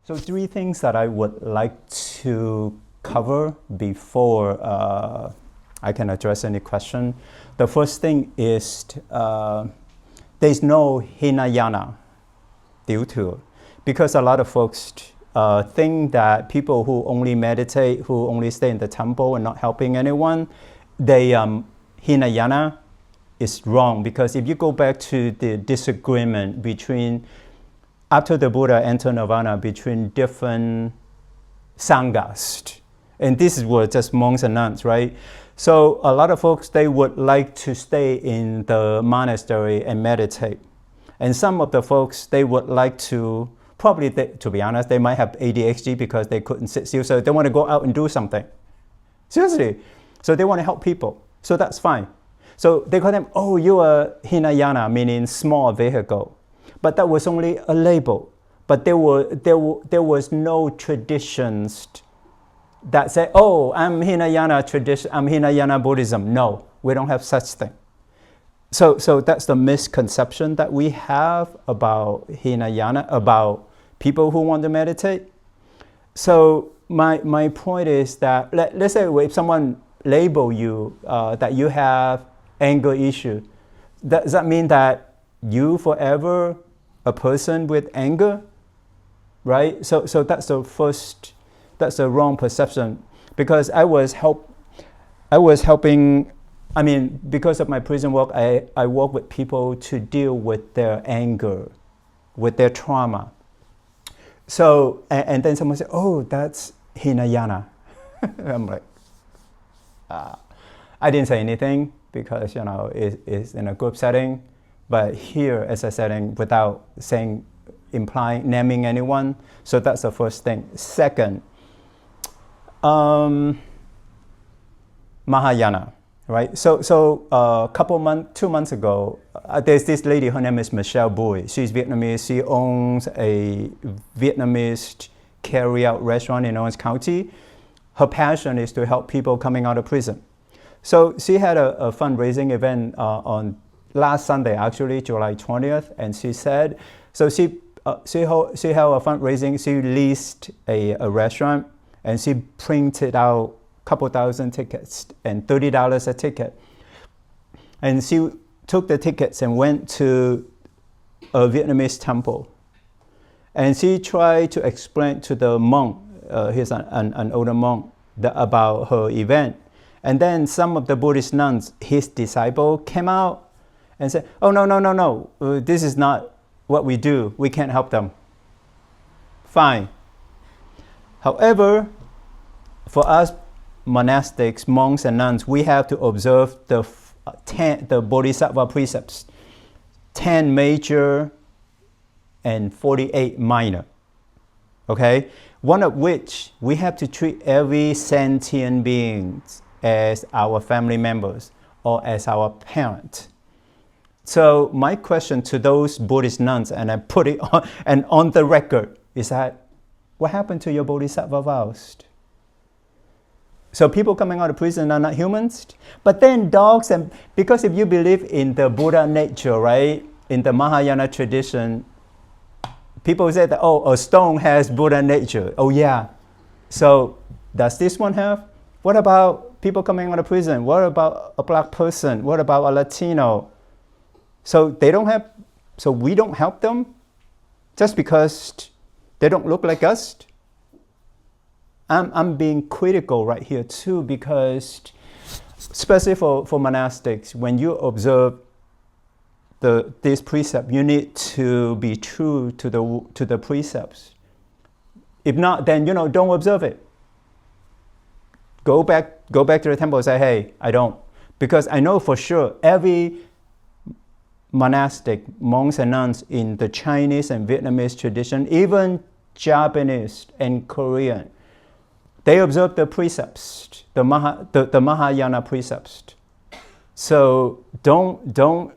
So 3 things that I would like to cover before I can address any question. The first thing is there's no Hinayana due to, because a lot of folks think that people who only meditate, who only stay in the temple and not helping anyone, they Hinayana is wrong, because if you go back to the disagreement between after the Buddha entered Nirvana between different sanghas, and this were just monks and nuns, right? So a lot of folks, they would like to stay in the monastery and meditate. And some of the folks, they would like to, probably, to be honest, they might have ADHD because they couldn't sit still, so they want to go out and do something. Seriously. So they want to help people. So that's fine. So they call them, oh, you are Hinayana, meaning small vehicle. But that was only a label. But there was no traditions that say, oh, I'm Hinayana tradition, I'm Hinayana Buddhism. No, we don't have such thing. So that's the misconception that we have about Hinayana, about people who want to meditate. So my point is that, let's say if someone label you that you have anger issue, does that mean that you forever a person with anger, right? So that's the wrong perception, because I was helping. I mean, because of my prison work, I work with people to deal with their anger, with their trauma. So and then someone said, oh, that's Hinayana. I'm like, I didn't say anything because it's in a group setting. But here, as a setting, without saying, implying, naming anyone. So that's the first thing. Second, Mahayana, right? So 2 months ago, there's this lady, her name is Michelle Bui. She's Vietnamese. She owns a Vietnamese carry-out restaurant in Orange County. Her passion is to help people coming out of prison. So she had a fundraising event on last Sunday, actually, July 20th, and she said, so she held a fundraising, she leased a restaurant, and she printed out a couple thousand tickets and $30 a ticket. And she took the tickets and went to a Vietnamese temple. And she tried to explain to the monk, he's an older monk, about her event. And then some of the Buddhist nuns, his disciple, came out and said, oh, no, this is not what we do. We can't help them. Fine. However, for us monastics, monks and nuns, we have to observe the Bodhisattva precepts, 10 major and 48 minor. Okay? One of which, we have to treat every sentient being as our family members or as our parent. So my question to those Buddhist nuns, and I put it on the record, is that, what happened to your Bodhisattva vows? So people coming out of prison are not humans? But then dogs, and because if you believe in the Buddha nature, right, in the Mahayana tradition, people say that, oh, a stone has Buddha nature. Oh yeah. So does this one have? What about people coming out of prison? What about a black person? What about a Latino? So they don't have, so we don't help them just because they don't look like us. I'm being critical right here too, because especially for monastics, when you observe this precept, you need to be true to the precepts. If not, then don't observe it. Go back to the temple and say, hey, I don't, because I know for sure every monastic, monks and nuns in the Chinese and Vietnamese tradition, even Japanese and Korean, they observe the precepts, the Mahayana precepts. So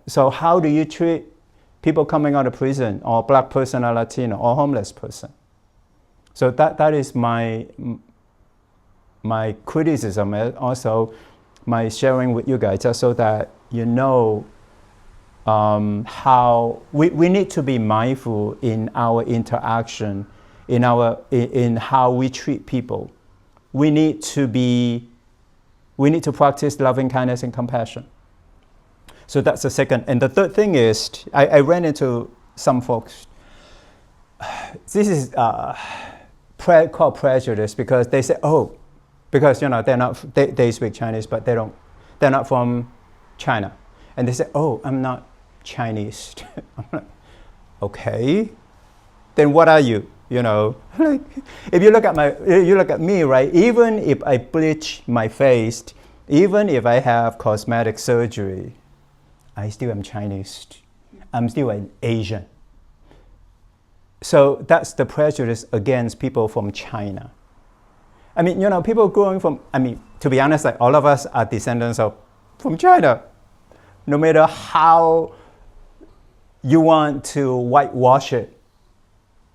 so how do you treat people coming out of prison, or black person, or Latino, or homeless person? So that is my criticism, and also my sharing with you guys, just so that you know how we need to be mindful in our interaction in how we treat people. We need to practice loving kindness and compassion. So that's the second. And the third thing is, I ran into some folks. This is called prejudice, because they say, oh, because they speak Chinese, but they're not from China, and they say, oh, I'm not Chinese. I'm like, okay, then what are you? Like, if you look at me, right? Even if I bleach my face, even if I have cosmetic surgery, I still am Chinese. I'm still an Asian. So that's the prejudice against people from China. I mean, people growing from, to be honest, like all of us are descendants from China. No matter how you want to whitewash it,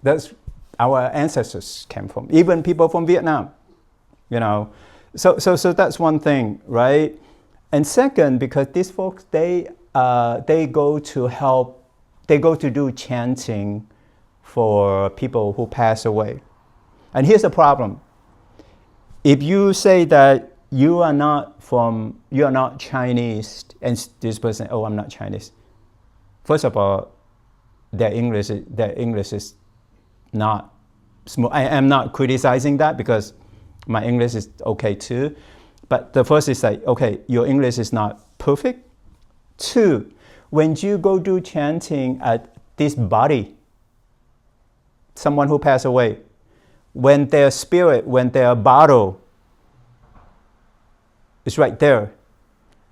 that's our ancestors came from. Even people from Vietnam, So that's one thing, right? And second, because these folks, they go to do chanting for people who pass away. And here's the problem. If you say that you are not Chinese, and this person, oh, I'm not Chinese. First of all, their English is not smooth. I am not criticizing that, because my English is okay too. But the first is like, okay, your English is not perfect. Two, when you go do chanting at this body, someone who passed away, when their spirit, when their body is right there,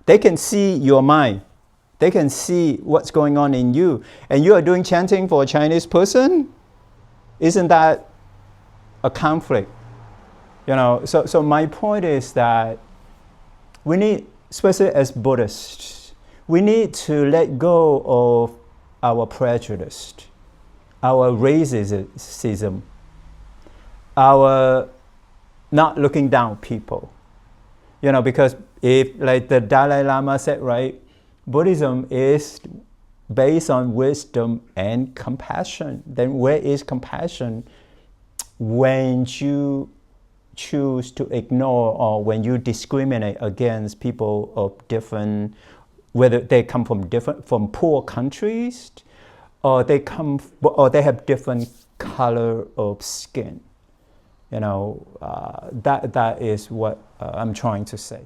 they can see your mind. They can see what's going on in you. And you are doing chanting for a Chinese person? Isn't that a conflict? So my point is that we need, especially as Buddhists, we need to let go of our prejudice, our racism, our not looking down people. Because if, like the Dalai Lama said, right, Buddhism is based on wisdom and compassion. Then where is compassion when you choose to ignore, or when you discriminate against people of different, whether they come from poor countries, or they have different color of skin? That is what I'm trying to say.